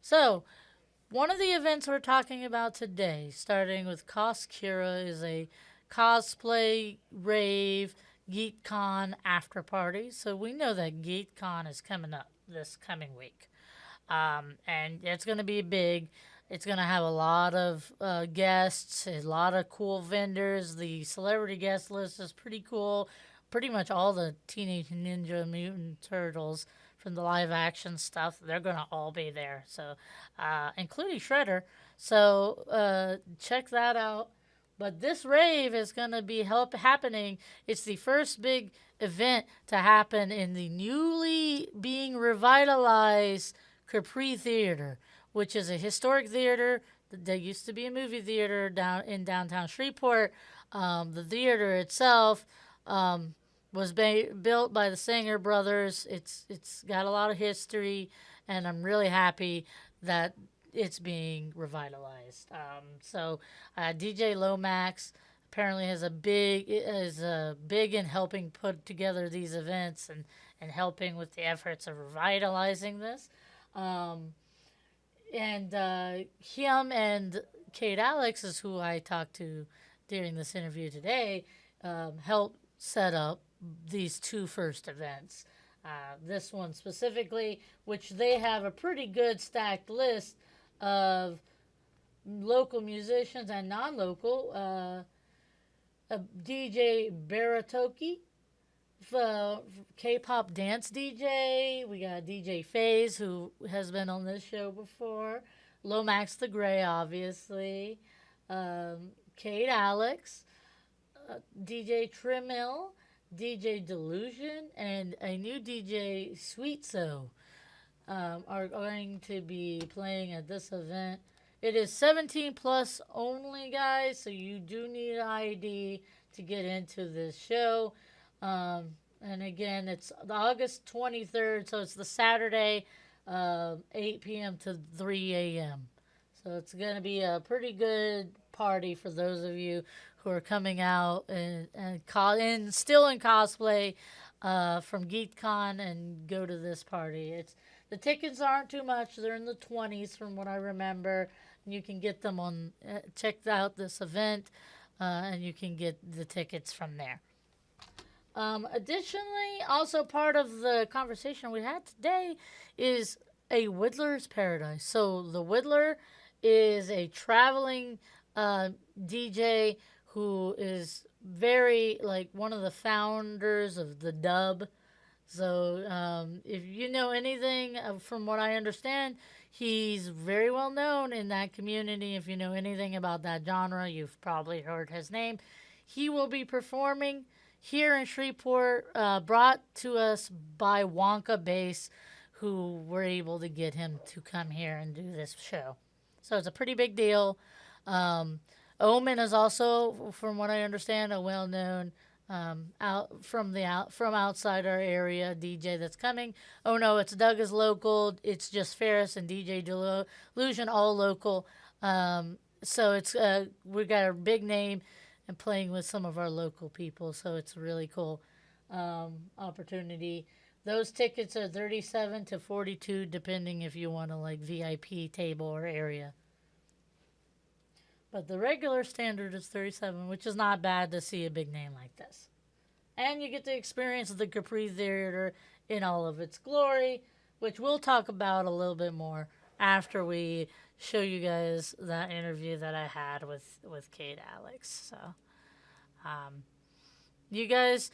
So, one of the events we're talking about today, starting with Coskira, is a cosplay rave GeekCon after party. So we know that GeekCon is coming up this coming week. And it's going to be big. It's going to have a lot of guests, a lot of cool vendors. The celebrity guest list is pretty cool. Pretty much all the Teenage Ninja Mutant Turtles from the live action stuff, they're going to all be there. So, including Shredder. So, check that out. But this rave is going to be happening. It's the first big event to happen in the newly being revitalized Capri Theater, which is a historic theater that used to be a movie theater down in downtown Shreveport. The theater itself was built by the Sanger brothers. It's got a lot of history, and I'm really happy that it's being revitalized. DJ Lomax apparently is big in helping put together these events and helping with the efforts of revitalizing this. Um, and him and Cade Alex is who I talked to during this interview today. Helped set up these two first events. This one specifically, which they have a pretty good stacked list of local musicians and non-local. DJ Baratoki, K-pop dance DJ. We got DJ Faze, who has been on this show before. Lomax the Gray, obviously. Cade Alex, DJ Trimill, DJ Delusion, and a new DJ Sweet So are going to be playing at this event. It is 17 plus only, guys, so you do need an ID to get into this show. And again, it's August 23rd, so it's the Saturday, 8 p.m. to 3 a.m. So it's going to be a pretty good party for those of you who are coming out and still in cosplay from GeekCon and go to this party. The tickets aren't too much; they're in the 20s from what I remember. You can get them on. Check out this event, and you can get the tickets from there. Additionally, also part of the conversation we had today is a Whittler's Paradise. So the Whittler is a traveling DJ who is very like one of the founders of the dub. So if you know anything from what I understand, he's very well known in that community. If you know anything about that genre, you've probably heard his name. He will be performing here in Shreveport, brought to us by Wonka Bass, who were able to get him to come here and do this show. So it's a pretty big deal. Omen is also, from what I understand, a well-known from outside our area DJ that's coming. Oh no, it's Doug is local. It's just Ferris and DJ Delusion, all local. So it's we got a big name and playing with some of our local people. So it's a really cool opportunity. Those tickets are 37 to 42, depending if you want a like VIP table or area. But the regular standard is 37, which is not bad to see a big name like this. And you get to experience the Capri Theater in all of its glory, which we'll talk about a little bit more after we show you guys that interview that I had with Cade Alex. So, you guys,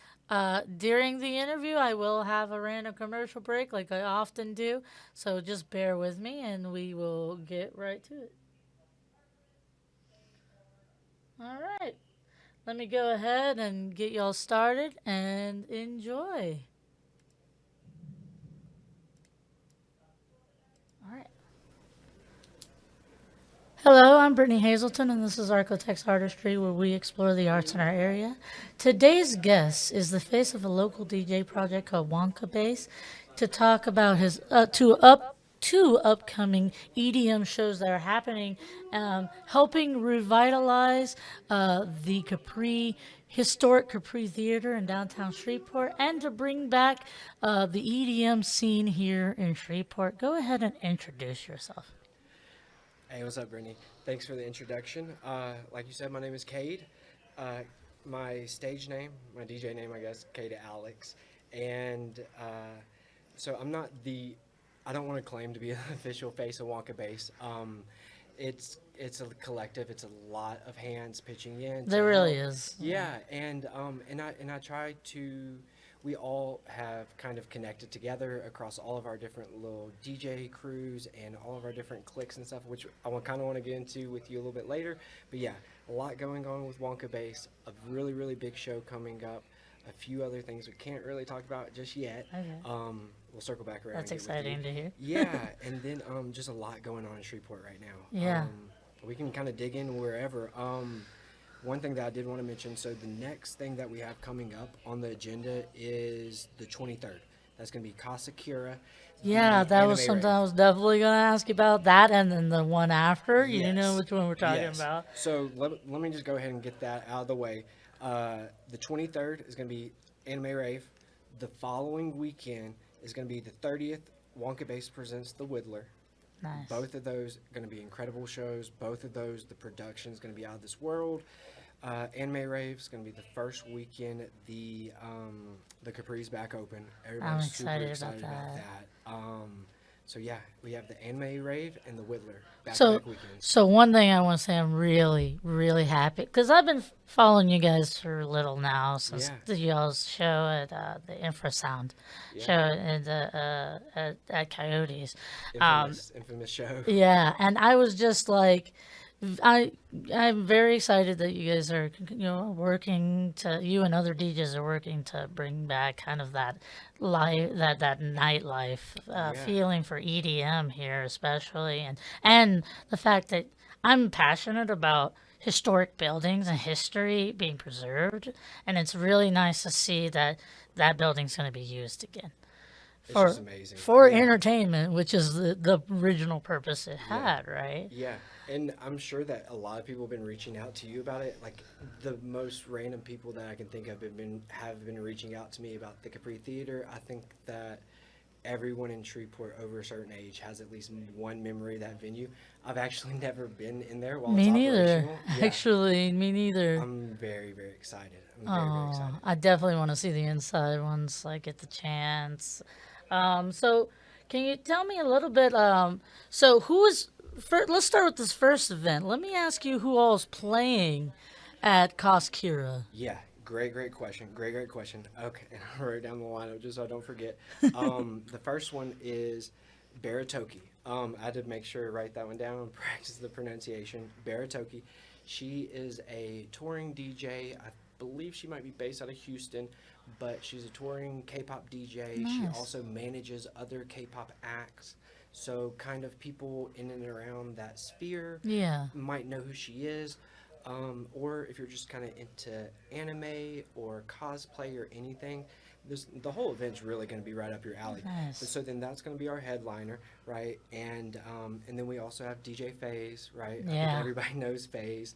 during the interview, I will have a random commercial break like I often do. So just bear with me and we will get right to it. All right. Let me go ahead and get y'all started and enjoy. All right. Hello, I'm Brittany Hazelton, and this is Architects Artistry, where we explore the arts in our area. Today's guest is the face of a local DJ project called Wonka Bass to talk about his two upcoming EDM shows that are happening, helping revitalize the historic Capri Theater in downtown Shreveport, and to bring back the EDM scene here in Shreveport. Go ahead and introduce yourself. Hey, what's up, Brittany? Thanks for the introduction. Like you said, my name is Cade. Uh, my stage name, my DJ name, I guess, Cade Alex. And so I don't want to claim to be an official face of Wonka Bass. It's a collective. It's a lot of hands pitching in There to really help. is. Yeah, and I try to. We all have kind of connected together across all of our different little DJ crews and all of our different cliques and stuff, which I kind of want to get into with you a little bit later. But yeah, a lot going on with Wonka Bass. A really really big show coming up. A few other things we can't really talk about just yet. Okay. We'll circle back around. That's and get with you. exciting to hear. Yeah, and then just a lot going on in Shreveport right now. Yeah. We can kind of dig in wherever. One thing that I did want to mention, so the next thing that we have coming up on the agenda is the 23rd. That's going to be Kasakura. Yeah, that was something I was definitely going to ask you about. That and then the one after. Yes. You know which one we're talking Yes. about. So let me just go ahead and get that out of the way. The 23rd is going to be Anime Rave. The following weekend is going to be the 30th. Wonka Bass presents The Whittler. Nice. Both of those are going to be incredible shows. Both of those, the production is going to be out of this world. Anime Rave is going to be the first weekend the Capri's back open. Everybody's super excited about that. So yeah, we have the Anime Rave and the Whittler back-to-back weekends. So one thing I want to say, I'm really, really happy because I've been following you guys for a little now since y'all's show at the Infrasound show at Coyotes. Infamous show. Yeah, and I was just like, I'm very excited that you guys are working to, you and other DJs are working to bring back kind of that life, that nightlife feeling for EDM here, especially, and the fact that I'm passionate about historic buildings and history being preserved, and it's really nice to see that that building's going to be used again. It's just amazing. For entertainment, which is the original purpose it had, right? Yeah, and I'm sure that a lot of people have been reaching out to you about it. Like the most random people that I can think of have been reaching out to me about the Capri Theater. I think that everyone in Shreveport over a certain age has at least one memory of that venue. I've actually never been in there while it's operational. Yeah. Actually, me neither. I'm very, very excited. Very excited. I definitely want to see the inside once I get the chance. So can you tell me a little bit, so let's start with this first event. Let me ask you who all is playing at Koskira. Yeah, great question. Great question. Okay, and I wrote down the lineup just so I don't forget. The first one is Baratoki. I had to make sure to write that one down and practice the pronunciation. Baratoki. She is a touring DJ. I believe she might be based out of Houston, but she's a touring K-pop DJ. Nice. She also manages other K-pop acts. So kind of people in and around that sphere might know who she is. Or if you're just kind of into anime or cosplay or anything, the whole event's really going to be right up your alley. Nice. And so then that's going to be our headliner, right? And then we also have DJ FaZe, right? I think everybody knows FaZe.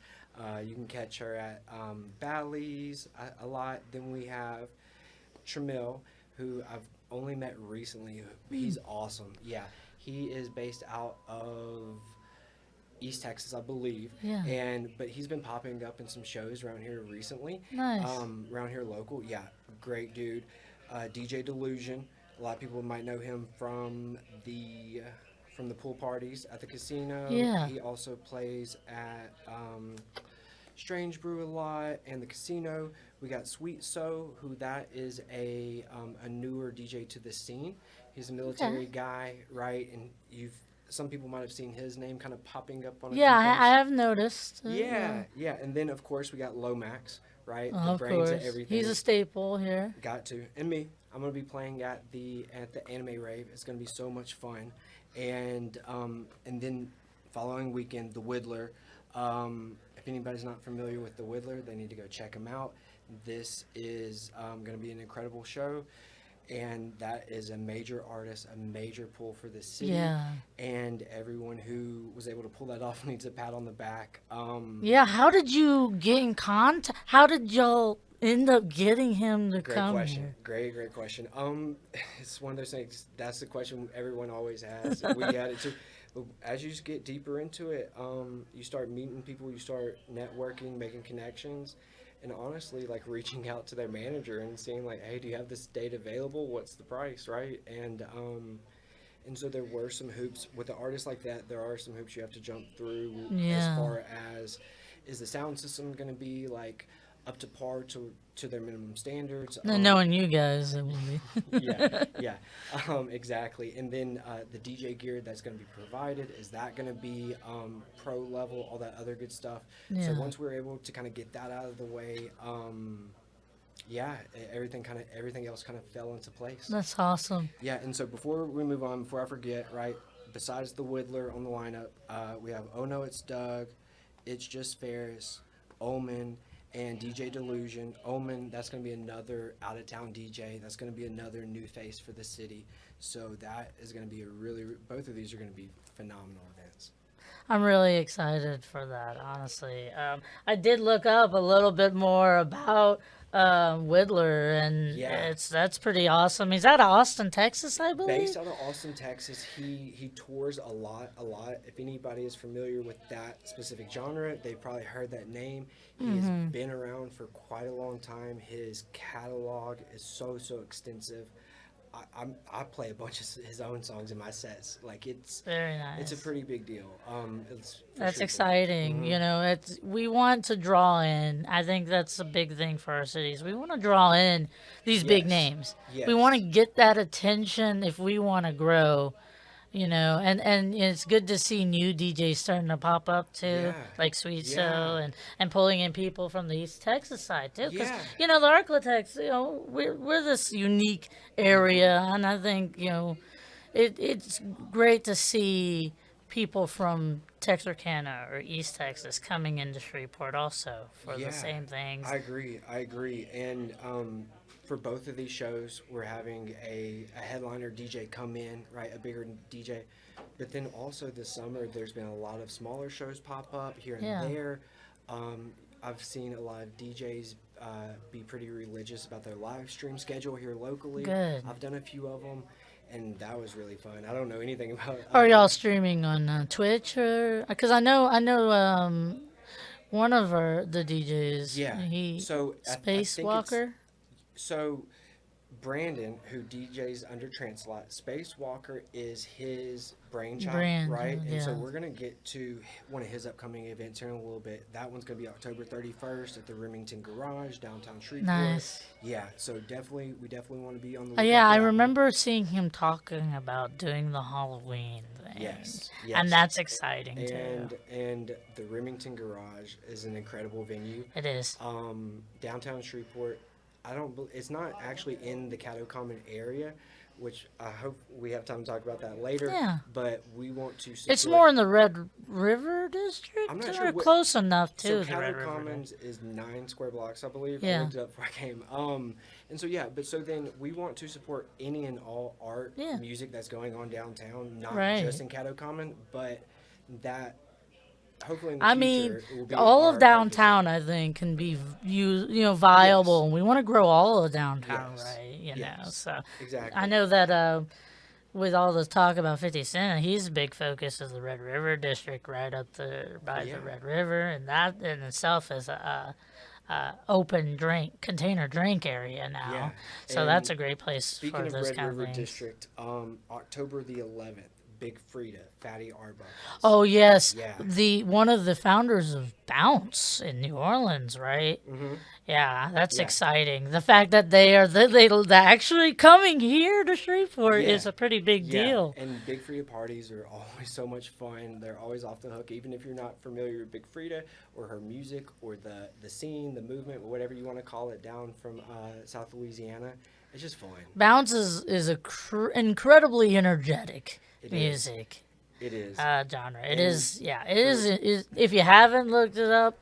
You can catch her at Bally's a lot. Then we have Tramiel, who I've only met recently. He's awesome. Yeah, he is based out of East Texas, I believe. Yeah. But he's been popping up in some shows around here recently. Nice. Around here local. Yeah, great dude. DJ Delusion. A lot of people might know him from the pool parties at the casino. Yeah. He also plays at Strange Brew a lot and the casino. We got Sweet So, who that is a newer DJ to the scene. He's a military guy, right? And some people might have seen his name kind of popping up on a few things. I have noticed. Yeah. And then, of course, we got Lomax, right? Oh, the of brains course. of everything. He's a staple here. Got to. And me. I'm going to be playing at the Anime Rave. It's going to be so much fun. And then following weekend, the Whittler. If anybody's not familiar with the Whittler, they need to go check him out. This is going to be an incredible show. And that is a major artist, a major pull for the city. Yeah. And everyone who was able to pull that off needs a pat on the back. How did you get in contact? How did y'all end up getting him to come here? Great question. It's one of those things. That's the question everyone always has. We had it too. But as you just get deeper into it, you start meeting people, you start networking, making connections, and honestly, like reaching out to their manager and seeing like, hey, do you have this date available? What's the price, right? And so there were some hoops with the artists like that. There are some hoops you have to jump through as Yeah. far as, is the sound system going to be like up to par to their minimum standards? And knowing you guys, it will Yeah, be. yeah, exactly. And then the DJ gear that's going to be provided, is that going to be pro level, all that other good stuff. So Yeah. once we're able to kind of get that out of the way, yeah, everything else kind of fell into place. That's awesome. Yeah, and so before we move on, before I forget, right, besides the Whittler on the lineup, we have Oh No It's Doug, It's Just Ferris, Omen, and DJ Delusion. Omen, that's going to be another out-of-town DJ. That's going to be another new face for the city. So that is going to be both of these are going to be phenomenal events. I'm really excited for that, honestly. I did look up a little bit more about Whittler, and Yeah. that's pretty awesome. He's out of Austin, Texas, I believe. Based out of Austin, Texas, he tours a lot. If anybody is familiar with that specific genre, they've probably heard that name. He has been around for quite a long time. His catalog is so extensive. I play a bunch of his own songs in my sets. Like it's Very nice. it's a pretty big deal. That's Shreveport. exciting. You know, we want to draw in. I think that's a big thing for our cities. We want to draw in these big Yes. names. Yes. We want to get that attention if we want to grow. You know, and it's good to see new DJs starting to pop up too, Yeah. like Sweet Yeah. Soul, and pulling in people from the East Texas side too. Because Yeah. you know the Arklatex, you know, we're this unique area, and I think you know, it's great to see people from Texarkana or East Texas coming into Shreveport also for Yeah. the same things. I agree. And for both of these shows, we're having a headliner DJ come in, right? A bigger DJ. But then also this summer, there's been a lot of smaller shows pop up here and Yeah. there. I've seen a lot of DJs be pretty religious about their live stream schedule here locally. Good. I've done a few of them, and that was really fun. I don't know anything about. Are y'all streaming on Twitch or? Because I know one of the DJs. Yeah. He So I think Spacewalker. So Brandon, who DJs under Translot, Spacewalker is his brainchild, right? And so yeah. we're going to get to one of his upcoming events here in a little bit. That one's going to be October 31st at the Remington Garage, downtown Shreveport. Nice. Yeah, so we definitely want to be on the lookout. Yeah, for I that one. remember seeing him talking about doing the Halloween thing. Yes. And that's exciting too. And the Remington Garage is an incredible venue. It is. Downtown Shreveport. It's not actually in the Caddo Common area, which I hope we have time to talk about that later. Yeah. But we want to support. It's more in the Red River district. I'm not or sure what- close enough to So the Red Caddo River. Commons is 9 square blocks, I believe. I Yeah. looked it up before I came. And so so then we want to support any and all art, Yeah. music that's going on downtown, not Right. just in Caddo Common, but that hopefully in the I future mean, it will be all our of downtown, I think, can be viable, Yes. and we want to grow all of downtown, Yes. right? Yes. So Exactly. I know that with all the talk about 50 Cent, his big focus is the Red River district, right up there by Yeah. the Red River, and that in itself is a open container drink area now. Yeah. So And that's a great place Speaking for of those Red kind River of things. District, October the 11th, Big Frida, Fatty Arbuckle. Oh yes, Yeah. one of the founders of Bounce in New Orleans, right? Mm-hmm. Yeah, that's Yeah. exciting. The fact that they're actually coming here to Shreveport Yeah. is a pretty big deal. And Big Frida parties are always so much fun. They're always off the hook, even if you're not familiar with Big Frida or her music or the scene, the movement, whatever you want to call it, down from South Louisiana. It's just fun. Bounce is incredibly energetic It is. music It is. genre. It And is. Yeah, it is. If you haven't looked it up,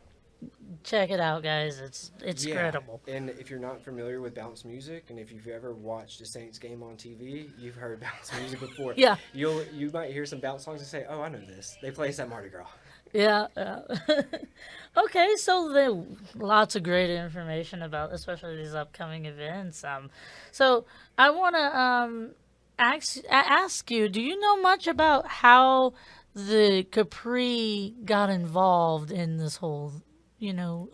check it out, guys. It's Yeah, incredible. And if you're not familiar with bounce music, and if you've ever watched a Saints game on TV, you've heard bounce music before. Yeah. You might hear some bounce songs and say, "Oh, I know this. They play this at Mardi Gras." Yeah. Okay, so there lots of great information about, especially these upcoming events. So I want to ask you, do you know much about how the Capri got involved in this whole,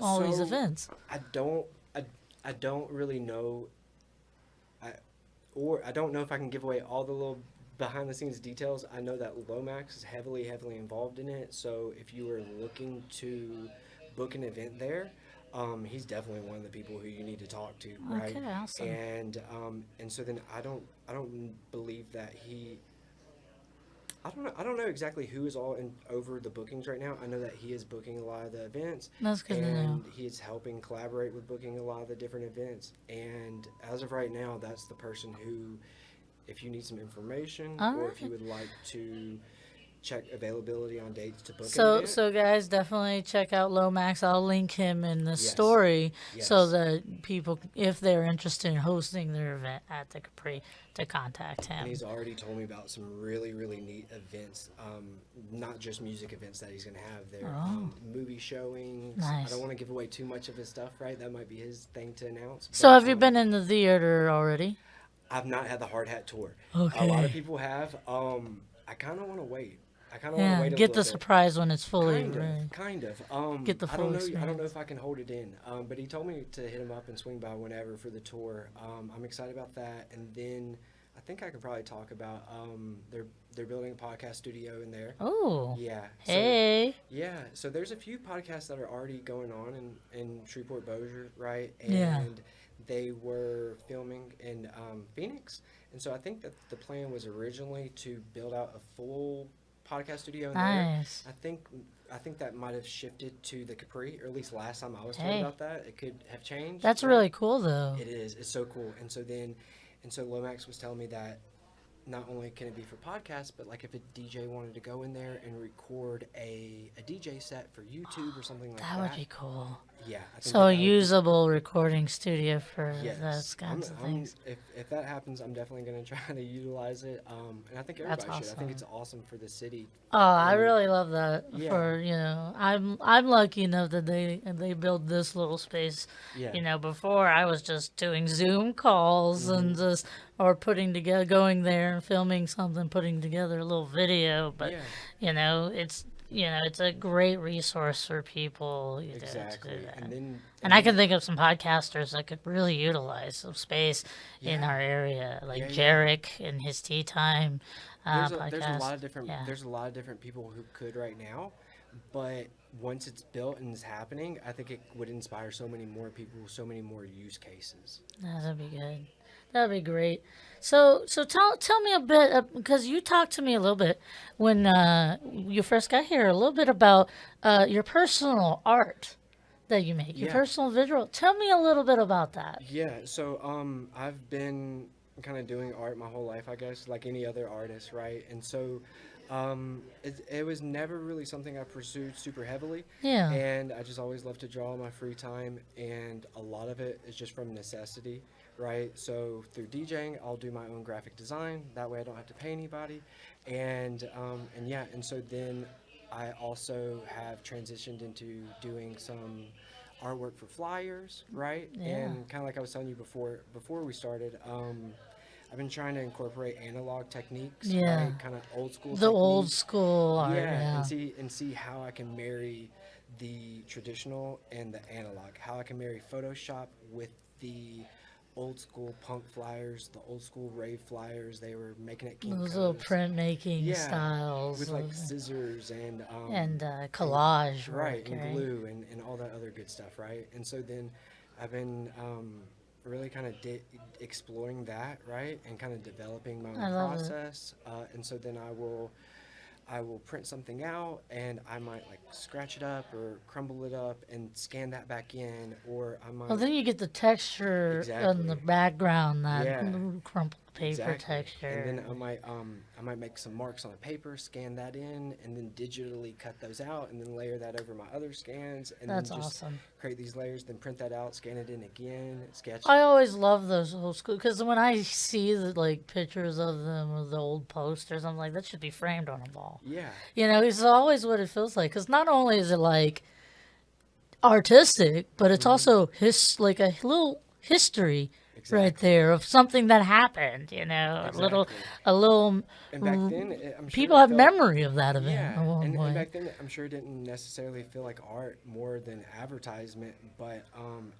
all these So events? I don't I don't really know I don't know if I can give away all the little behind the scenes details. I know that Lomax is heavily involved in it. So if you were looking to book an event there, he's definitely one of the people who you need to talk to, right? Okay, awesome. And so then I don't believe that he. I don't know exactly who is all over the bookings right now. I know that he is booking a lot of the events, That's good to know. and he is helping collaborate with booking a lot of the different events. And as of right now, that's the person who, if you need some information All or if you right. would like to check availability on dates to book an So, event, so guys, definitely check out Lomax. I'll link him in the yes, story so yes. that people, if they're interested in hosting their event at the Capri, to contact And him. he's already told me about some really neat events, not just music events that he's going to have there, Oh, movie showings. I nice. don't want to give away too much of his stuff, right? That might be his thing to announce. So, But have you been in the theater already? I've not had the hard hat tour. A lot of Okay. people have. I kind of want to wait. I kind of want to Yeah, wait a get little the bit. surprise when it's fully ready. Kind of. Get the I full don't know. I don't know experience. if I can hold it in. But he told me to hit him up and swing by whenever for the tour. I'm excited about that. And then I think I can probably talk about they're building a podcast studio in there. Oh, Yeah. So hey. yeah. So there's a few podcasts that are already going on in Shreveport Bossier, right? Yeah. And they were filming in Phoenix. And so I think that the plan was originally to build out a full podcast studio in there. Nice. I think that might have shifted to the Capri, or at least last time I was told Hey, about that. It could have changed, that's right? really cool, though. It is. It's so cool. And so Lomax was telling me that not only can it be for podcasts, but like if a DJ wanted to go in there and record a DJ set for YouTube or something like That would that. be cool. Yeah, I think So, a that would be. usable recording studio for those Yes, kinds of things. if that happens, I'm definitely going to try to utilize it. And I think That's everybody should. I think awesome. it's awesome for the city. Oh, I And really love that. yeah, For I'm lucky enough that they built this little space. yeah, Before I was just doing Zoom calls and hmm just or putting together, going there and filming something, putting together a little video. But yeah, it's a great resource for people to do exactly. that. And And I then can think of some podcasters that could really utilize some space in yeah, our area, like yeah. Jarek and his Tea Time There's a podcast. lot of different Yeah, people who could right now, but once it's built and is happening, I think it would inspire so many more people, so many more use cases. that'd be good. That'd be great. So tell me a bit because you talked to me a little bit when you first got here a little bit about your personal art that you make, your Yeah. personal visual. Tell me a little bit about that. Yeah, so I've been kind of doing art my whole life, I guess, like any other artist, right? And so it was never really something I pursued super heavily, Yeah. and I just always loved to draw in my free time, and a lot of it is just from necessity, right? So through DJing, I'll do my own graphic design. That way, I don't have to pay anybody, and yeah, and so then I also have transitioned into doing some artwork for flyers, right? Yeah. And kind of like I was telling you before we started, I've been trying to incorporate analog techniques, Yeah. right? Kind of old school The old techniques. school art. Yeah, Yeah. and see how I can marry the traditional and the analog. How I can marry Photoshop with the old school punk flyers, the old school rave flyers they were making at Those little Kinko's. printmaking Yeah, styles with like scissors and and collage right work, and right? glue and all that other good stuff, right? And so then I've been really kind of exploring that, right, and kind of developing my I own love it. process. And so then I will print something out and I might like scratch it up or crumble it up and scan that back in, or I Well, might then you get the texture on the exactly background, that yeah. little crumpled paper Exactly. And texture. then I might make some marks on a paper, scan that in, and then digitally cut those out, and then layer that over my other scans, and then That's just awesome. create these layers, then print that out, scan it in again, sketch. I always love those old school because when I see the like pictures of them or the old posters, I'm like, that should be framed on a wall. Yeah, It's always what it feels like. Because not only is it like artistic, but it's hmm also like a little history right there of something that happened, you know, Exactly. a little. And back then, I'm sure People it have felt, memory of that event yeah. at one And point. back then, I'm sure it didn't necessarily feel like art more than advertisement. But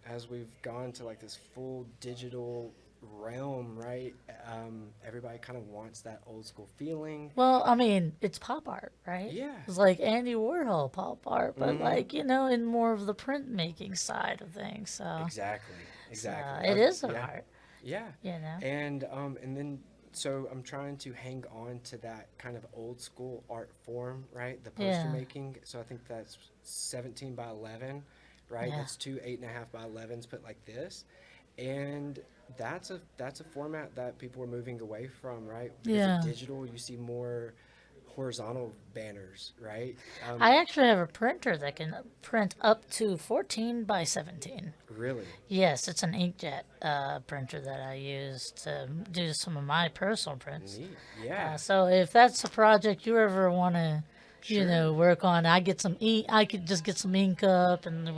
as we've gone to like this full digital realm, right? Everybody kind of wants that old school feeling. Well, I mean, it's pop art, right? Yeah. It's like Andy Warhol pop art, but Mm-hmm. like, you know, in more of the printmaking side of things. So, Exactly. so Exactly. it is an Yeah. art, Yeah. you know. And then so I'm trying to hang on to that kind of old school art form, right? The poster Yeah, making. So I think that's 17 by 11, right? yeah, That's two 8.5 by 11s put like this, and that's a format that people are moving away from, right? Because of yeah. digital, you see more horizontal banners, right? I actually have a printer that can print up to 14 by 17. Really Yes, it's an inkjet printer that I use to do some of my personal prints. neat. Yeah, So if that's a project you ever want to, you sure. know, work on, I get some ink. I could just get some ink up, and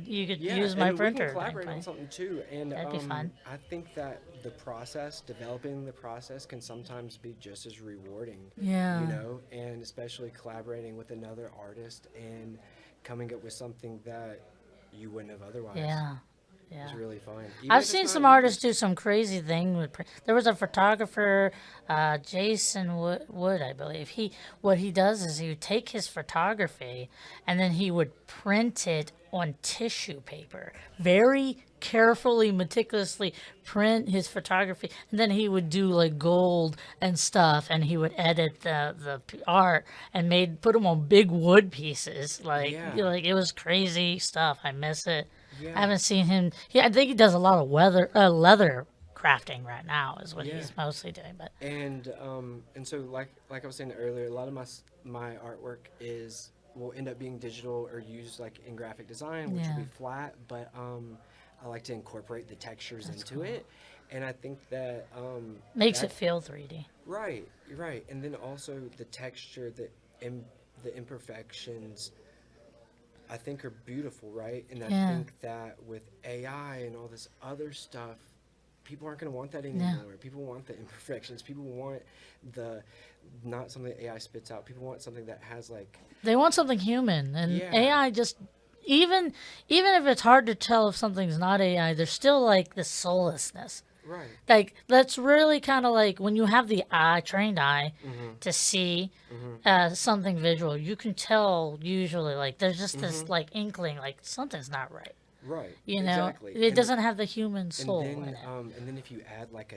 you could Yeah, use my and we can printer. collaborate on something too. And That'd be fun. I think that the process, developing the process, can sometimes be just as rewarding, you Yeah, know, and especially collaborating with another artist and coming up with something that you wouldn't have otherwise. yeah, yeah. Is really fun. Even I've if it's seen not some you. artists do some crazy thing with print. There was a photographer, Jason Wood, I believe. What he does is he would take his photography and then he would print it on tissue paper, very carefully, meticulously print his photography, and then he would do like gold and stuff, and he would edit the art and put them on big wood pieces. Yeah, Like it was crazy stuff. I miss it. I yeah, haven't seen him. I think he does a lot of leather crafting right now is what yeah. he's mostly doing. But And so like I was saying earlier, a lot of my artwork is will end up being digital or used like in graphic design, which will yeah, be flat, but I like to incorporate the textures that's into cool. it, and I think that Makes that it feel 3D. right, right, and then also the texture, the imperfections, I think are beautiful, right? And I Yeah, think that with AI and all this other stuff, people aren't going to want that yeah. anymore. People want the imperfections. People want the not something that AI spits out. People want something that has like They want something human, and yeah, AI just even if it's hard to tell if something's not AI, there's still like the soullessness. right. Like that's really kind of like when you have the trained eye Mhm. to see Mhm. something visual, you can tell usually like there's just this Mhm. like inkling like something's not right. Right. You know, Exactly. it doesn't have the human And soul in then it. if you add like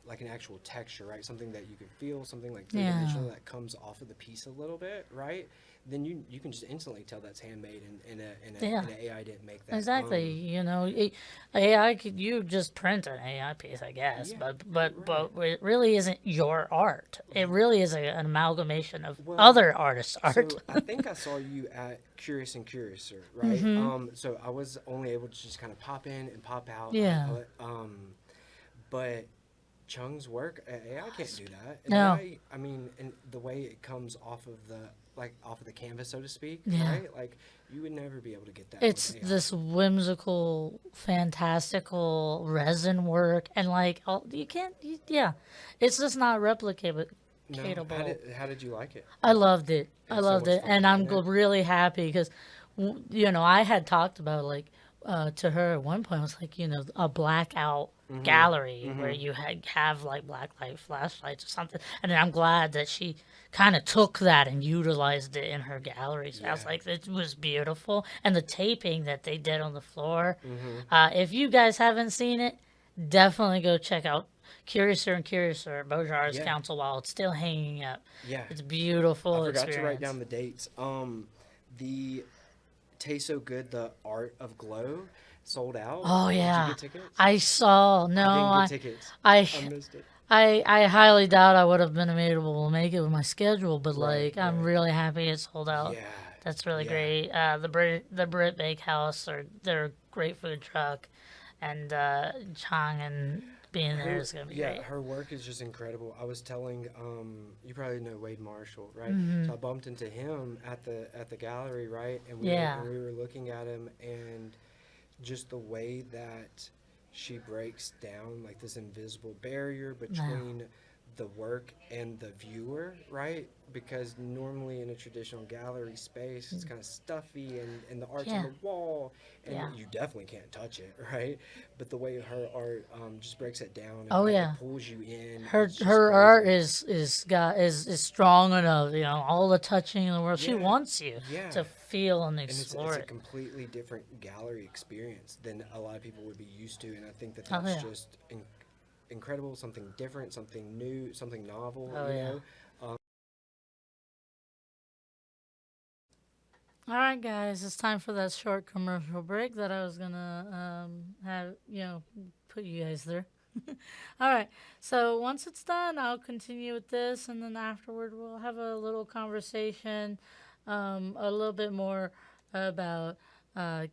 like an actual texture, right? Something that you can feel, something like three Yeah, dimensional that comes off of the piece a little bit, right? Then you can just instantly tell that's handmade yeah, and a AI didn't make that. exactly. You know, AI could you just print an AI piece, I guess, Yeah, but right. it really isn't your art. It really is an amalgamation of Well, other artists' art. so I think I saw you at Curious and Curiouser, right? Mm-hmm. So I was only able to just kind of pop in and pop out. Yeah. But Chung's work, AI can't do that. And No. I mean, and the way it comes off of the canvas, so to speak, Yeah. right? Like you would never be able to get that It's with AI. this whimsical, fantastical resin work, and like you can't. Yeah, it's just not replicable. No, how did you like it? I loved it. I It's so loved much it, fun and I'm doing it. really happy because, you know, I had talked about like to her at one point. I was like, you know, a blackout Mm-hmm. gallery where Mm-hmm. you have like black light flashlights or something. And I'm glad that she kind of took that and utilized it in her gallery. So I was Yeah. like, it was beautiful, and the taping that they did on the floor. Mm-hmm. If you guys haven't seen it, definitely go check out Curiouser and Curiouser at Beaujart's Yeah. Council while it's still hanging up. Yeah. It's a I beautiful forgot to write experience. down the dates. The Taste So Good, the Art of Glow sold out. Oh Did you yeah, get tickets? I saw. No, I didn't get tickets. I, I missed it. I highly doubt I would have been able to make it with my schedule. But Right, like, I'm right. really happy it sold out. Yeah, That's really yeah. great. The Brit Bakehouse they're a great food truck, and Chong and being there is gonna be great. Her work is just incredible. I was telling, you probably know Wade Marshall, right? Hmm. So I bumped into him at the gallery, right? And Yeah, we were looking at him, and just the way that she breaks down like this invisible barrier No. between the work and the viewer, right? Because normally in a traditional gallery space, it's kind of stuffy and the art's on Yeah. the wall, and Yeah. you definitely can't touch it, right? But the way her art just breaks it down and Oh kind yeah. of pulls you in, Her it's just her art crazy. is strong enough. You know, all the touching in the world. She Yeah, wants you yeah. to feel and And it's explore a it. completely different gallery experience than a lot of people would be used to, and I think that Oh that's yeah. just incredible, something different, something new, something novel, Oh you yeah. know. All right, guys, it's time for that short commercial break that I was gonna have put you guys through. All right, so once it's done, I'll continue with this, and then afterward we'll have a little conversation, a little bit more about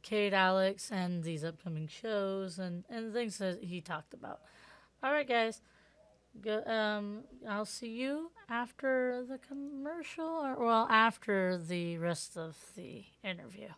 Cade Alex and these upcoming shows and things that he talked about. All right, guys. Go, I'll see you after the commercial, or well, after the rest of the interview.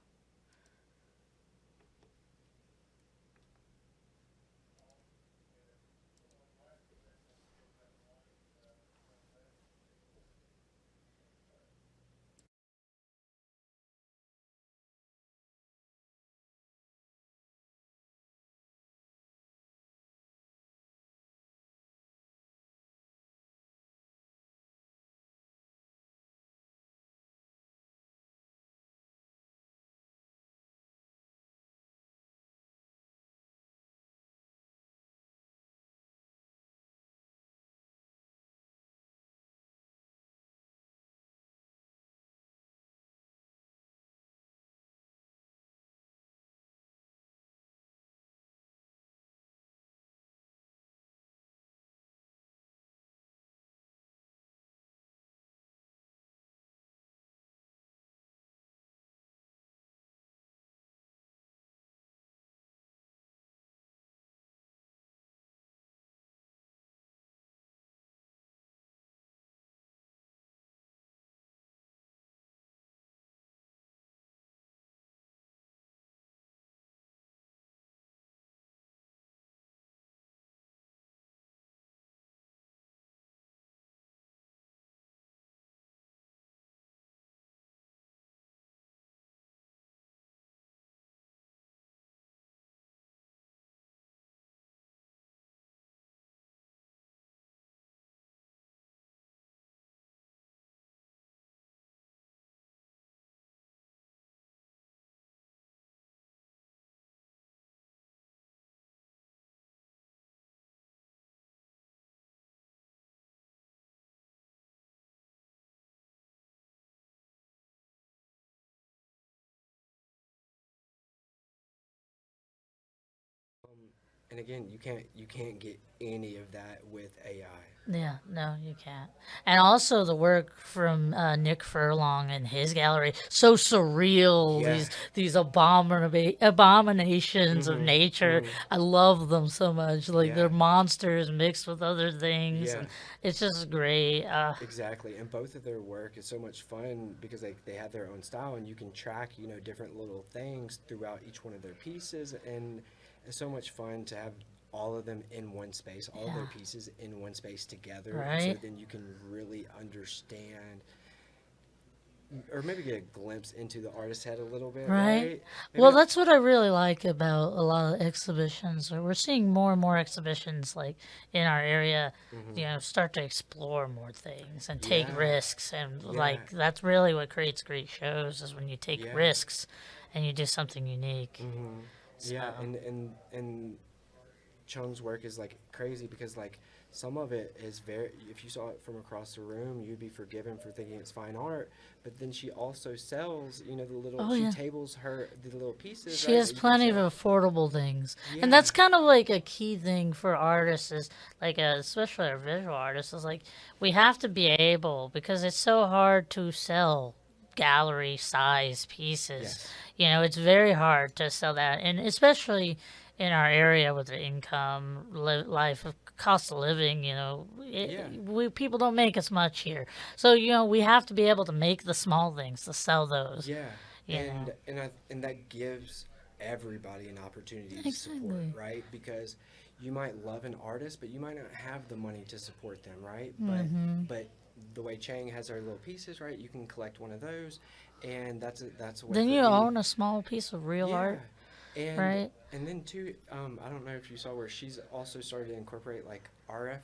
And again, you can't get any of that with AI. Yeah, no, you can't. And also the work from Nick Furlong and his gallery, so surreal. Yeah. These abominations of Mhm. nature. Mhm. I love them so much. Like Yeah. they're monsters mixed with other things, Yeah. and it's just great. Exactly. And both of their work is so much fun because they have their own style and you can track, different little things throughout each one of their pieces, and it's so much fun to have all of them in one space, all of their Yeah, pieces in one space together, and so right. then you can really understand or maybe get a glimpse into the artist's head a little bit, Right. right? Maybe Well, not. that's what I really like about a lot of exhibitions. We're seeing more and more exhibitions like in our area, Hmm. start to explore more things and take Yeah. risks. And Yeah. like that's really what creates great shows is when you take Yeah. risks and you do something unique. Hmm. So, Yeah, and Chung's work is like crazy because like some of it is very, if you saw it from across the room you'd be forgiven for thinking it's fine art, but then she also sells, the little, oh she yeah. tables her the little pieces, She right, has that you can plenty of sell. affordable things, and Yeah. that's kind of like a key thing for artists. Is like, especially our visual artists, is like we have to be able because it's so hard to sell gallery size pieces. Yes. It's very hard to sell that, and especially in our area with the income, life of cost of living. Yeah. We people don't make as much here, so we have to be able to make the small things to sell those. Yeah. You know. And that gives everybody an opportunity to support, right? Because you might love an artist, but you might not have the money to support them, right? But the way Chang has our little pieces, right? You can collect one of those, and that's a way. Then for you any, own a small piece of real art, and right? and then too, I don't know if you saw where she's also started to incorporate like RF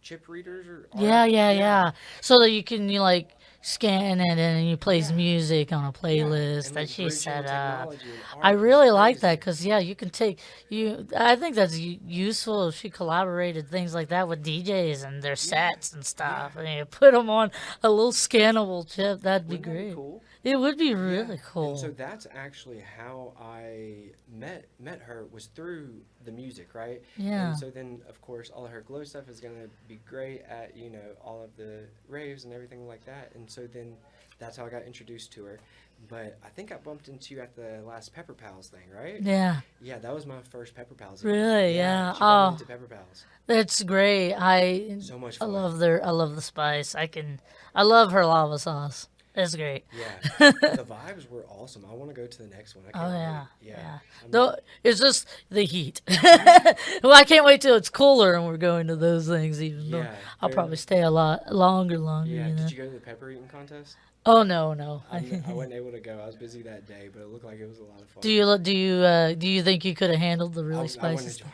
chip readers or Yeah, RF, yeah, yeah. So that you like scan it and you plays yeah, music on a yeah, playlist and that like she bridging set up. technology and I art is really like that crazy. because yeah, you can take you. I think that's useful if she collaborated things like that with DJs and their Yeah, sets and yeah. stuff, and you put them on a little scannable chip. That'd be Wouldn't that be great. cool? It would be Yeah, really and so cool. that's actually how I met her was through the music, right? And Yeah. so then of course all of her glow stuff is gonna be great at all of the raves and everything like that. And so then that's how I got introduced to her. But I think I bumped into you at the last Pepper Pals thing, right? Yeah. Yeah, that was my first Pepper Pals event. Really. Yeah, Yeah. she got me Oh, into Pepper Pals. that's great. So much I fun. love I love the spice. I love her lava sauce. It's great. Yeah, the vibes were awesome. I want to go to the next one. I Oh can't wait. yeah, Yeah, yeah. I'm Though not. it's just the heat. Yeah, Well, I can't wait till it's cooler and we're going to those things. Even though yeah. I'll probably stay a lot longer. Yeah. You Did know. you go to the pepper eating contest? Oh no, no. I wasn't able to go. I was busy that day, but it looked like it was a lot of fun. Do you think you could have handled the really I wouldn't spicy have stuff?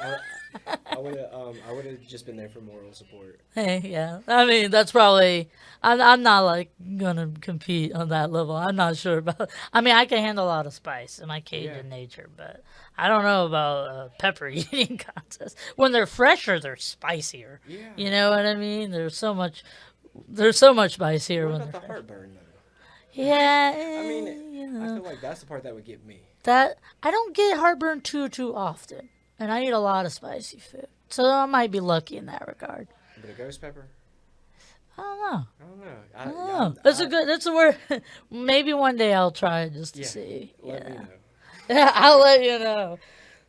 joined. I would have just been there for moral support. Hey, yeah. I mean, that's probably. I'm not like gonna compete on that level. I'm not sure about. I mean, I can handle a lot of spice in my Yeah, Cajun nature, but I don't know about pepper eating contests. When they're fresher, they're spicier. yeah. You know what I mean? There's so much spicier What when about they're the fresh. heartburn though? Yeah, I mean, you I know feel like that's the part that would get me. that I don't get heartburn too often, and I eat a lot of spicy food, so I might be lucky in that regard. But a ghost pepper? I don't know. I don't know. I don't know. That's a word. Maybe one day I'll try it just to Yeah. see. Let me Yeah. know. I'll let you know.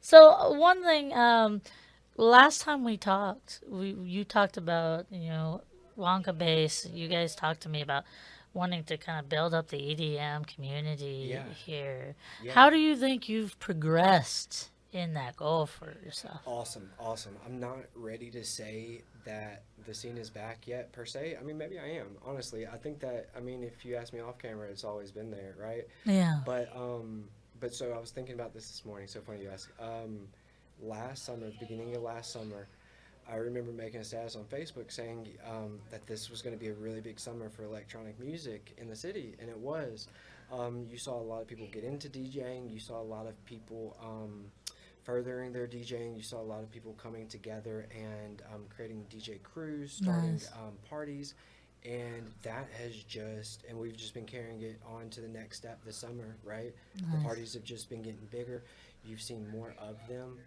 So one thing, last time we talked, you talked about Wonka Bass. You guys talked to me about wanting to kind of build up the EDM community Yeah. here. Yeah. How do you think you've progressed in that goal for yourself? Awesome, awesome. I'm not ready to say that the scene is back yet, per se. I mean, maybe I am. Honestly, I think that. I mean, if you ask me off camera, it's always been there, right? Yeah. But so I was thinking about this morning. So funny you ask. Last summer, the beginning of last summer, I remember making a status on Facebook saying that this was going to be a really big summer for electronic music in the city, and it was. You saw a lot of people get into DJing. You saw a lot of people furthering their DJing. You saw a lot of people coming together and creating DJ crews, starting Nice. parties, and that has just, and we've just been carrying it on to the next step this summer, right? The Nice. parties have just been getting bigger. You've seen more of them.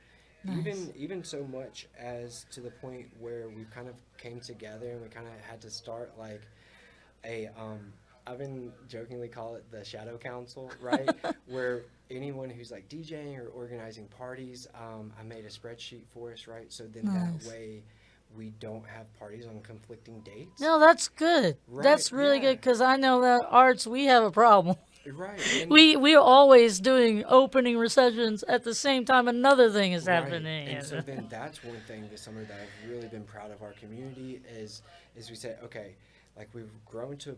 Nice. Even so much as to the point where we kind of came together and we kind of had to start like a I've been jokingly call it the shadow council, right? Where anyone who's like DJing or organizing parties, I made a spreadsheet for us, right? So then Nice. that way we don't have parties on conflicting dates. No, that's good. Right, That's really yeah. good because I know that arts we have a problem. Right. And We're always doing opening receptions at the same time another thing is right. happening. And so then that's one thing this summer that I've really been proud of our community is we said, okay, like we've grown to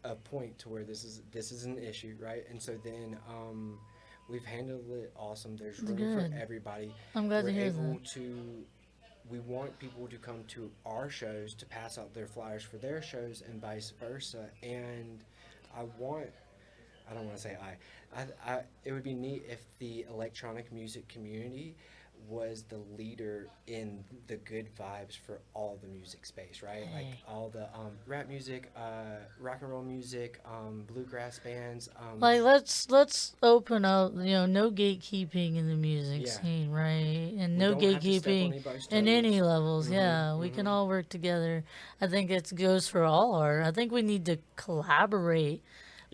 a point to where this is an issue, right? And so then we've handled it awesome. There's room Good. for everybody. I'm glad We're to hear able that. to we want people to come to our shows to pass out their flyers for their shows and vice versa. And I don't want to say it would be neat if the electronic music community was the leader in the good vibes for all the music space, right? Like Hey. all the rap music, rock and roll music, bluegrass bands. Like let's open up, no gatekeeping in the music Yeah. scene, right? And We no don't have to step on gatekeeping anybody's in any toes. levels. Mhm, Yeah, we can mhm. all work together. I think it goes for all art. I think we need to collaborate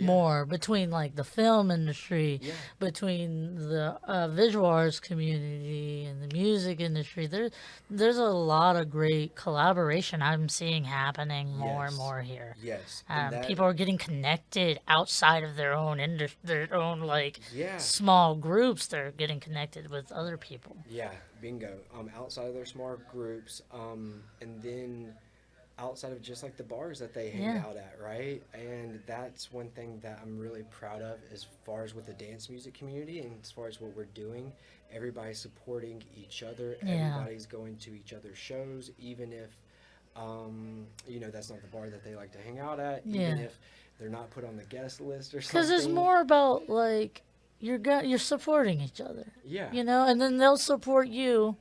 more between like the film industry, between the visual arts community and the music industry. There's a lot of great collaboration I'm seeing happening more and more here. Yes. People are getting connected outside of their own their own like small groups. They're getting connected with other people. Yeah, bingo. Outside of their small groups, and then outside of just like the bars that they hang out at, right? And that's one thing that I'm really proud of as far as with the dance music community and as far as what we're doing. Everybody's supporting each other. Everybody's going to each other's shows, even if that's not the bar that they like to hang out at, even if they're not put on the guest list or something. Because it's more about like you're supporting each other. Yeah. And then they'll support you,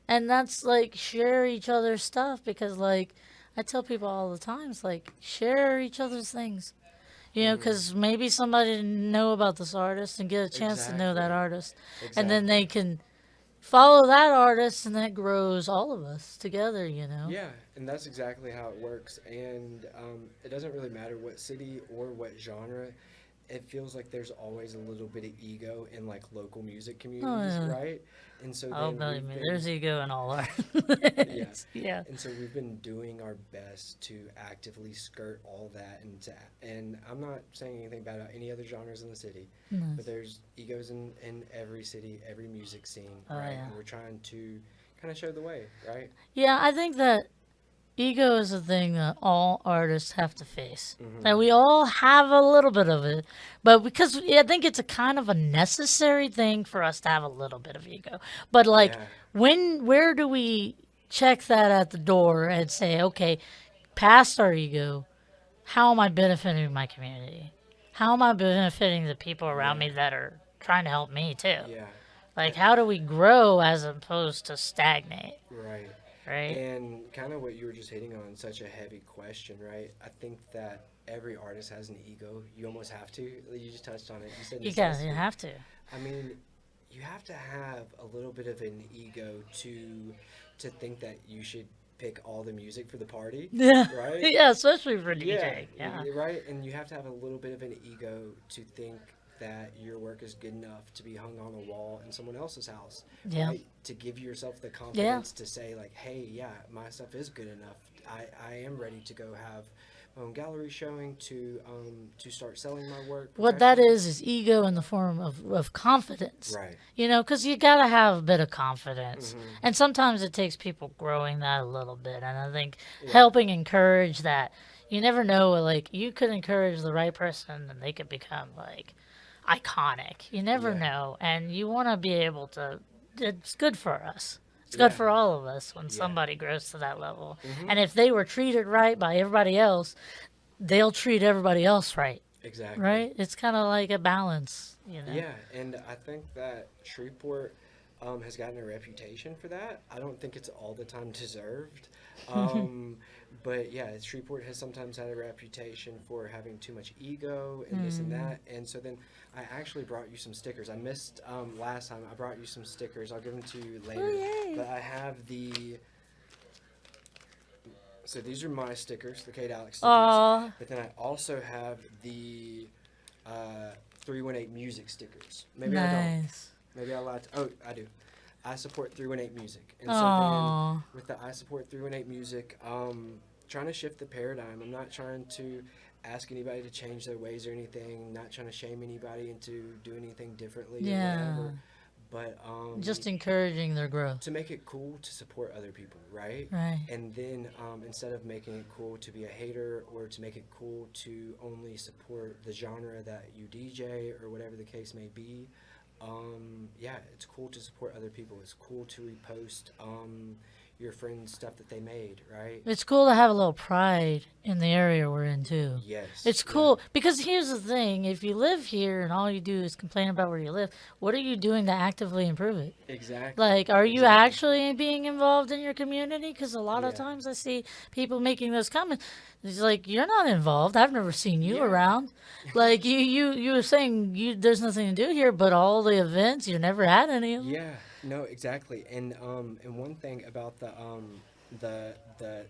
and that's like share each other's stuff because like I tell people all the time, it's like share each other's things. Because maybe somebody didn't know about this artist and get a chance to know that artist. And then they can follow that artist, and that grows all of us together, Yeah, and that's exactly how it works. And it doesn't really matter what city or what genre. It feels like there's always a little bit of ego in like local music communities, right? And so there's ego in all our yeah. And so we've been doing our best to actively skirt all that, and I'm not saying anything bad about any other genres in the city, but there's egos in every city, every music scene, right? And we're trying to kind of show the way, right? Yeah, I think that ego is a thing that all artists have to face. And we all have a little bit of it. But because I think it's a kind of a necessary thing for us to have a little bit of ego. But like where do we check that at the door and say, okay, past our ego, how am I benefiting my community? How am I benefiting the people around me that are trying to help me too? Yeah. Like how do we grow as opposed to stagnate? Right. Right. And kind of what you were just hitting on, such a heavy question, right? I think that every artist has an ego. You almost have to. You just touched on it. You said you have to. I mean, you have to have a little bit of an ego to think that you should pick all the music for the party. Yeah. Right? Yeah, especially for DJing. Yeah. Right? And you have to have a little bit of an ego to think that your work is good enough to be hung on a wall in someone else's house. Yeah. Right? To give yourself the confidence to say like, hey, my stuff is good enough. I am ready to go have my own gallery showing, to start selling my work. What that is ego in the form of confidence. Right. Because you got to have a bit of confidence. And sometimes it takes people growing that a little bit. And I think helping encourage that. You never know, like, you could encourage the right person and they could become, like, iconic. You never know. And you want to be able to, it's good for us. It's good for all of us when somebody grows to that level. And if they were treated right by everybody else, they'll treat everybody else right. Exactly. Right? It's kind of like a balance, Yeah, and I think that Shreveport has gotten a reputation for that. I don't think it's all the time deserved. But Shreveport has sometimes had a reputation for having too much ego and this and that. And so then I actually brought you some stickers. I missed last time. I brought you some stickers. I'll give them to you later. Oh, but I have so these are my stickers, the Cade Alex stickers. Aww. But then I also have the 318 music stickers. Maybe I don't. Maybe I lied. Oh, I do. I support 318 music. And so then with the I support 318 music, trying to shift the paradigm. I'm not trying to ask anybody to change their ways or anything. Not trying to shame anybody into doing anything differently or whatever. But just encouraging their growth. To make it cool to support other people, right? Right. And then instead of making it cool to be a hater or to make it cool to only support the genre that you DJ or whatever the case may be, it's cool to support other people. It's cool to repost your friends' stuff that they made, right? It's cool to have a little pride in the area we're in, too. Yes. It's cool. Because here's the thing. If you live here and all you do is complain about where you live, what are you doing to actively improve it? Exactly. Like, are you actually being involved in your community? Because a lot of times I see people making those comments. It's like, you're not involved. I've never seen you around. Like, you were saying there's nothing to do here, but all the events, you never had any of them. Yeah. No, exactly. And one thing about the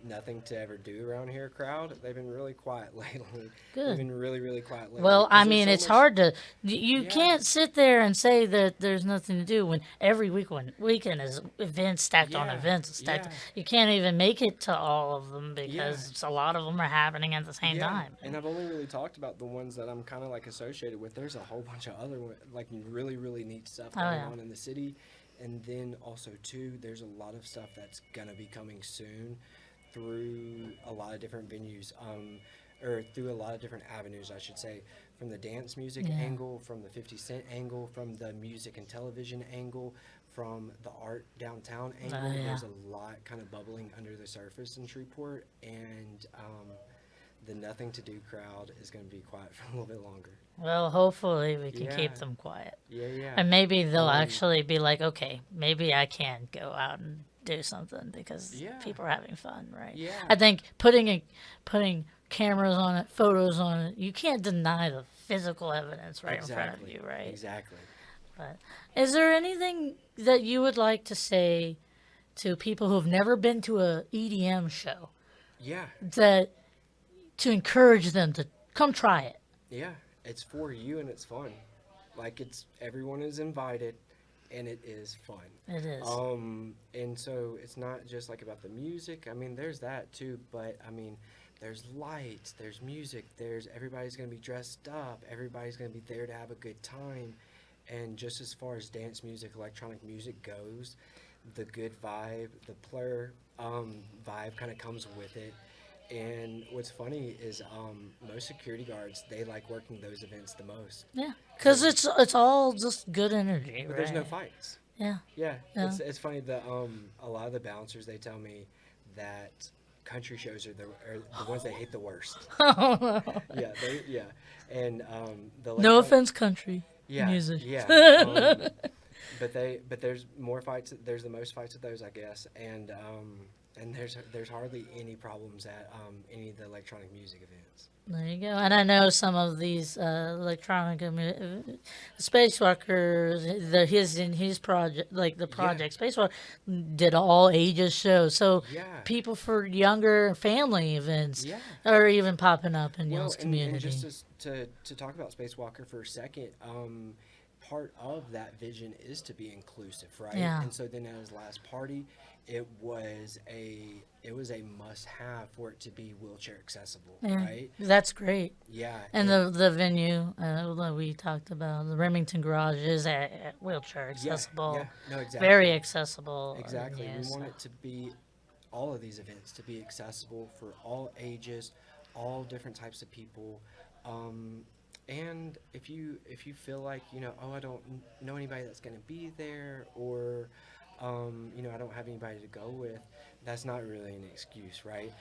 nothing to ever do around here crowd, they've been really quiet lately. They've Good. been really, really quiet lately. Well, 'Cause I there's mean, so it's much. hard to. You Yeah, can't sit there and say that there's nothing to do when every weekend is events stacked on yeah, events stacked. yeah, You can't even make it to all of them yeah, because a lot of them are happening at the same yeah. time. And I've only really talked about the ones that I'm kind of like associated with. There's a whole bunch of other like really, really neat stuff Oh going yeah. on in the city. And then also too, there's a lot of stuff that's gonna be coming soon through a lot of different venues, or through a lot of different avenues, I should say, from the dance music Yeah. angle, from the 50 Cent angle, from the music and television angle, from the art downtown angle. Yeah. There's a lot kind of bubbling under the surface in Shreveport, and the nothing to do crowd is going to be quiet for a little bit longer. Well, hopefully we can Yeah, keep them quiet, yeah, yeah. and maybe they'll Um, actually be like, okay, maybe I can go out and do something because yeah, people are having fun, right? yeah, I think putting cameras on it, photos on it, you can't deny the physical evidence right in front of exactly, you, right? exactly. But is there anything that you would like to say to people who've never been to a EDM show Yeah, that to encourage them to come try it? yeah. It's for you and it's fun. Like everyone is invited, and it is fun. It is. And so it's not just like about the music. I mean, there's that too, but I mean, there's lights, there's music, there's everybody's gonna be dressed up, everybody's gonna be there to have a good time. And just as far as dance music, electronic music goes, the good vibe, the player vibe kind of comes with it. And what's funny is most security guards, they like working those events the most. Yeah, because it's all just good energy, But right? there's no fights. Yeah. Yeah, Yeah. it's funny that a lot of the bouncers, they tell me that country shows are the ones they hate the worst. Oh, no. Yeah, and the No electronic, offense, country yeah, music. yeah, but there's more fights. There's the most fights at those, I guess, and there's hardly any problems at any of the electronic music events. There you go. And I know some of these spacewalkers, his project, like the project spacewalk, did all ages shows. So Yeah, people for younger family events yeah. are even popping up in Well, y'all's and community. just to talk about Spacewalker for a second, part of that vision is to be inclusive, right? Yeah. And so then at his last party, it was a must-have for it to be wheelchair accessible, Yeah, right? that's great. Yeah, And the venue that we talked about, the Remington Garage, is wheelchair accessible, yeah, no, exactly, very accessible. exactly. venue, We so- want it to be all of these events to be accessible for all ages, all different types of people. And if you feel like oh, I don't know anybody that's going to be there, or I don't have anybody to go with, that's not really an excuse, right?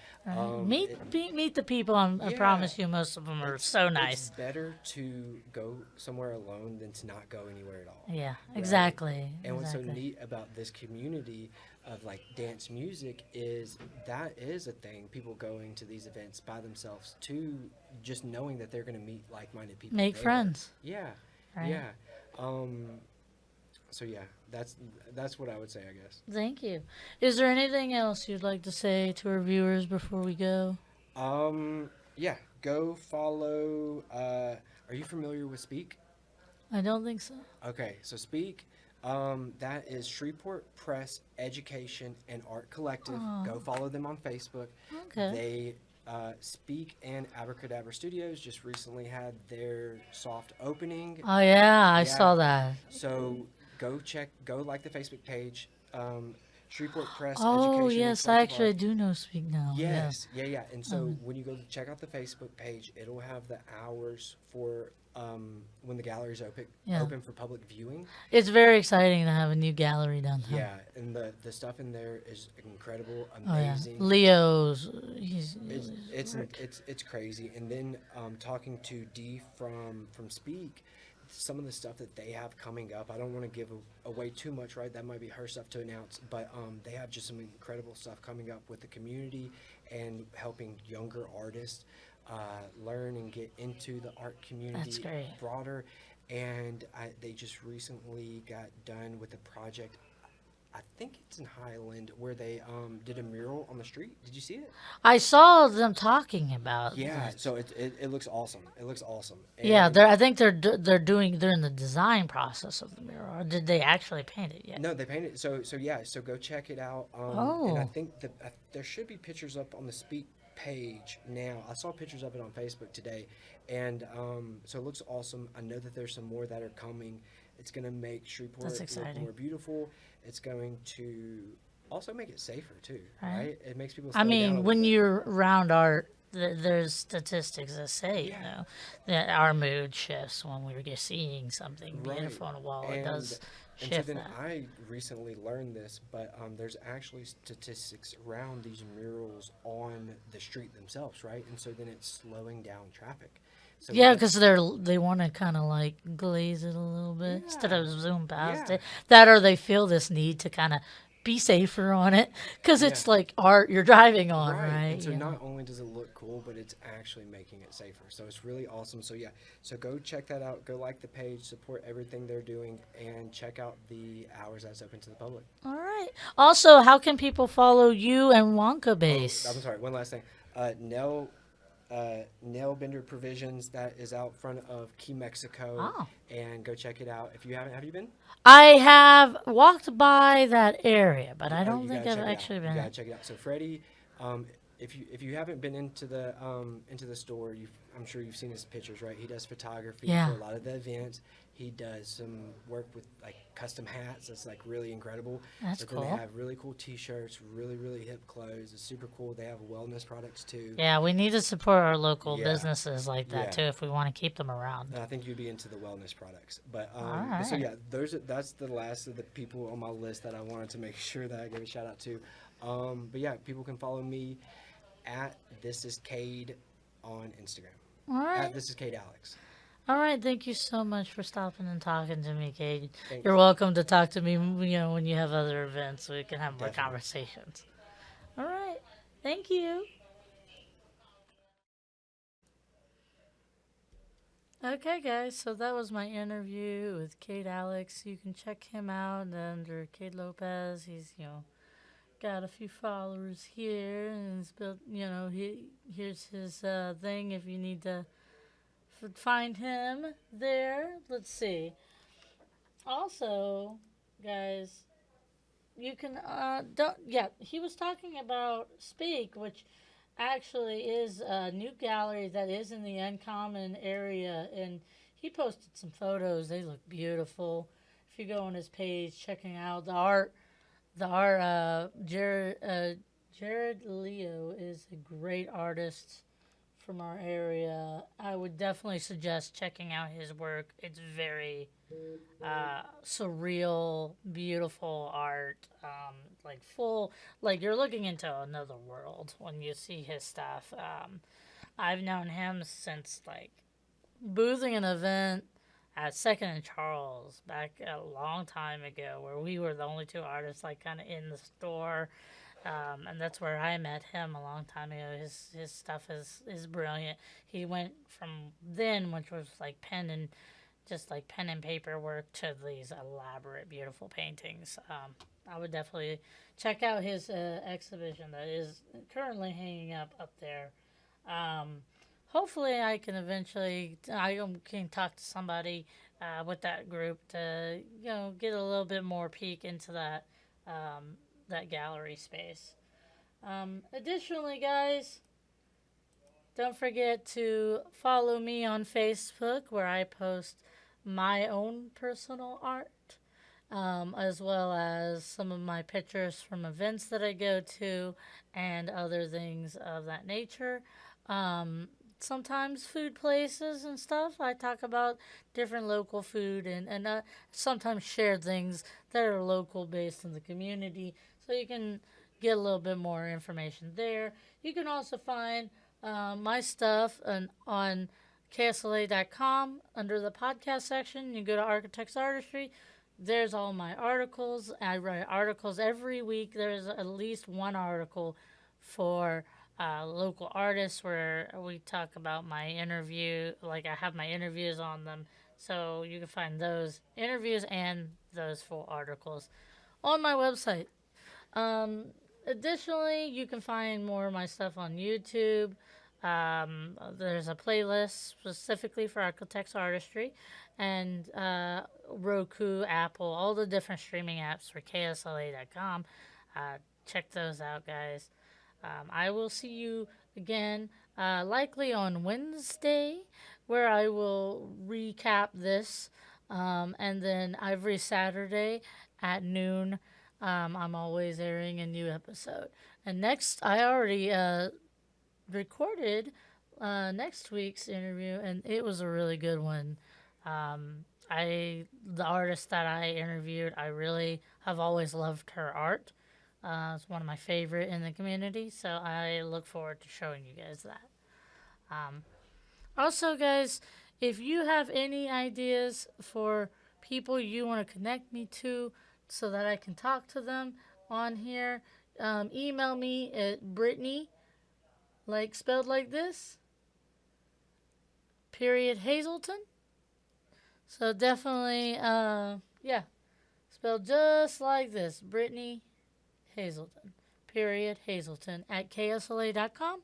Meet the people. I Yeah, promise you, most of them are so it's nice. better to go somewhere alone than to not go anywhere at all. Yeah, right? exactly. And what's so exactly. neat about this community of like dance music is that is a thing. People going to these events by themselves too, just knowing that they're going to meet like-minded people. Make there. friends. Yeah, Right. yeah. So yeah, that's what I would say, I guess. Thank you. Is there anything else you'd like to say to our viewers before we go? Yeah. Go follow. Are you familiar with Speak? I don't think so. Okay, so Speak. That is Shreveport Press Education and Art Collective. Go follow them on Facebook. Okay. They Speak and Abracadabra Studios just recently had their soft opening. Oh yeah, I Yeah. saw that. So go like the Facebook page. Shreveport Press Oh Education. and yes, I Collective actually Art. do know Speak now. Yes, yeah. And so when you go check out the Facebook page, it'll have the hours for when the gallery's Yeah. open for public viewing. It's very exciting to have a new gallery downtown. Yeah, and the stuff in there is incredible, Oh yeah. amazing. Leo's. He's It's crazy. And then talking to Dee from Speak, some of the stuff that they have coming up, I don't want to give away too much, right? That might be her stuff to announce, but they have just some incredible stuff coming up with the community and helping younger artists learn and get into the art community That's great. broader. And they just recently got done with a project. I think it's in Highland where they did a mural on the street. Did you see it? I saw them talking about Yeah, this. so it looks awesome. It looks awesome. Yeah, And I think they're in the design process of the mural. Or did they actually paint it yet? no, they painted. So yeah. So go check it out. And I Oh, think that there should be pictures up on the Speak page now. I saw pictures of it on Facebook today, and so it looks awesome. I know that there's some more that are coming. It's gonna make that's Shreveport look exciting, more beautiful. It's going to also make it safer too, right? right? It makes people I slow down a mean, little when bit. you're around art, there's statistics that say, Yeah, that our mood shifts when we're just seeing something right. beautiful on a wall. It And does and so shift then that. I recently learned this, but there's actually statistics around these murals on the street themselves, right? And so then it's slowing down traffic. So with Yeah, that, because they want to kind of like glaze it a little bit instead yeah, of zoom past yeah, it. That or they feel this need to kind of be safer on it because yeah. it's like art you're driving on, Right. right? And so not only does it look cool, but it's actually making it safer. So it's really awesome. So yeah, so go check that out. Go like the page, support everything they're doing, and check out the hours that's open to the public. All right. Also, how can people follow you and Wonka Oh, I'm Bass? sorry. One last thing. Nail Bender Provisions that is out front of Key Mexico, Oh. and go check it out. If you haven't, have you been? I have walked by that area, but I Oh, don't you think gotta I've check it out. actually You been gotta in. check it out. So Freddie, um, if you haven't been into the store, I'm sure you've seen his pictures, right? He does photography for Yeah, a lot of the events. He does some work with like custom hats. That's like really incredible. that's But then they cool. have really cool T-shirts, really hip clothes. It's super cool. They have wellness products too. Yeah, we need to support our local Yeah, businesses like that yeah. too if we want to keep them around. And I think you'd be into the wellness products. All But so right. yeah, that's the last of the people on my list that I wanted to make sure that I give a shout out to. But yeah, people can follow me at This Is Cade on Instagram. All At right. This Is Cade Alex. All right. Thank you so much for stopping and talking to me, Kate. Thanks. You're welcome to talk to me, when you have other events so we can have more Definitely. conversations. All right. Thank you. Okay, guys, so that was my interview with Cade Alex. You can check him out under Cade Lopez. He's, got a few followers here, and he's built, here's his thing if you need to find him there. Let's see. Also, guys, you can, don't, yeah, he was talking about Speak, which actually is a new gallery that is in the Uncommon area, and he posted some photos. They look beautiful. If you go on his page, checking out Jared Leo is a great artist from our area. I would definitely suggest checking out his work. It's very surreal, beautiful art. Like full, like you're looking into another world when you see his stuff. I've known him since like boozing an event at Second and Charles back a long time ago, where we were the only two artists like kind of in the store, and that's where I met him a long time ago. His stuff is brilliant. He went from then, which was like pen and paper work, to these elaborate, beautiful paintings. I would definitely check out his exhibition that is currently hanging up there. Um, Hopefully, I can talk to somebody with that group to get a little bit more peek into that gallery space. Additionally, guys, don't forget to follow me on Facebook, where I post my own personal art, as well as some of my pictures from events that I go to and other things of that nature. Um, Sometimes food places and stuff. I talk about different local food and sometimes share things that are local based in the community, so you can get a little bit more information there. You can also find my stuff on KSLA.com under the podcast section. You go to Architects Artistry. There's all my articles. I write articles every week. There's at least one article for local artists where we talk about my interview. Like I have my interviews on them. So you can find those interviews and those full articles. on my website. Um, Additionally, you can find more of my stuff on YouTube. There's a playlist specifically for Architects Artistry, and Roku, Apple, all the different streaming apps for KSLA.com. Check those out, guys. I will see you again, likely on Wednesday, where I will recap this. And then every Saturday at noon, I'm always airing a new episode. And next, I already recorded next week's interview, and it was a really good one. The artist that I interviewed, I really have always loved her art. It's one of my favorite in the community, so I look forward to showing you guys that. Also, guys, if you have any ideas for people you want to connect me to so that I can talk to them on here, email me at Brittany, like spelled like this, period Hazelton. So definitely, yeah, spelled just like this, Brittany Hazelton, period Hazelton at KSLA.com.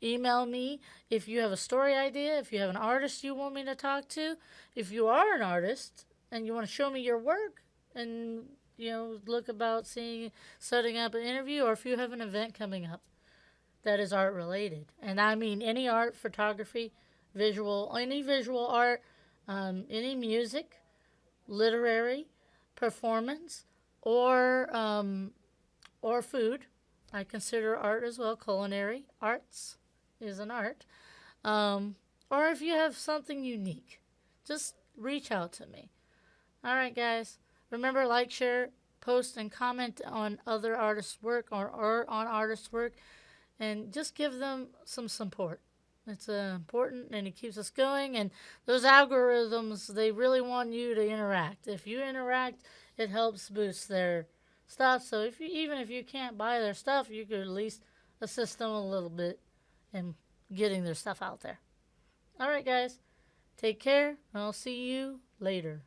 Email me if you have a story idea, if you have an artist you want me to talk to, if you are an artist and you want to show me your work and, look about setting up an interview, or if you have an event coming up that is art related. And I mean any art, photography, any visual art, any music, literary, performance, or food. I consider art as well. Culinary arts is an art. Or if you have something unique, just reach out to me. All right, guys. Remember, like, share, post, and comment on other artists' work or on artists' work, and just give them some support. It's important, and it keeps us going. And those algorithms, they really want you to interact. If you interact, it helps boost their stuff. So even if you can't buy their stuff, you could at least assist them a little bit in getting their stuff out there. All right, guys. Take care, and I'll see you later.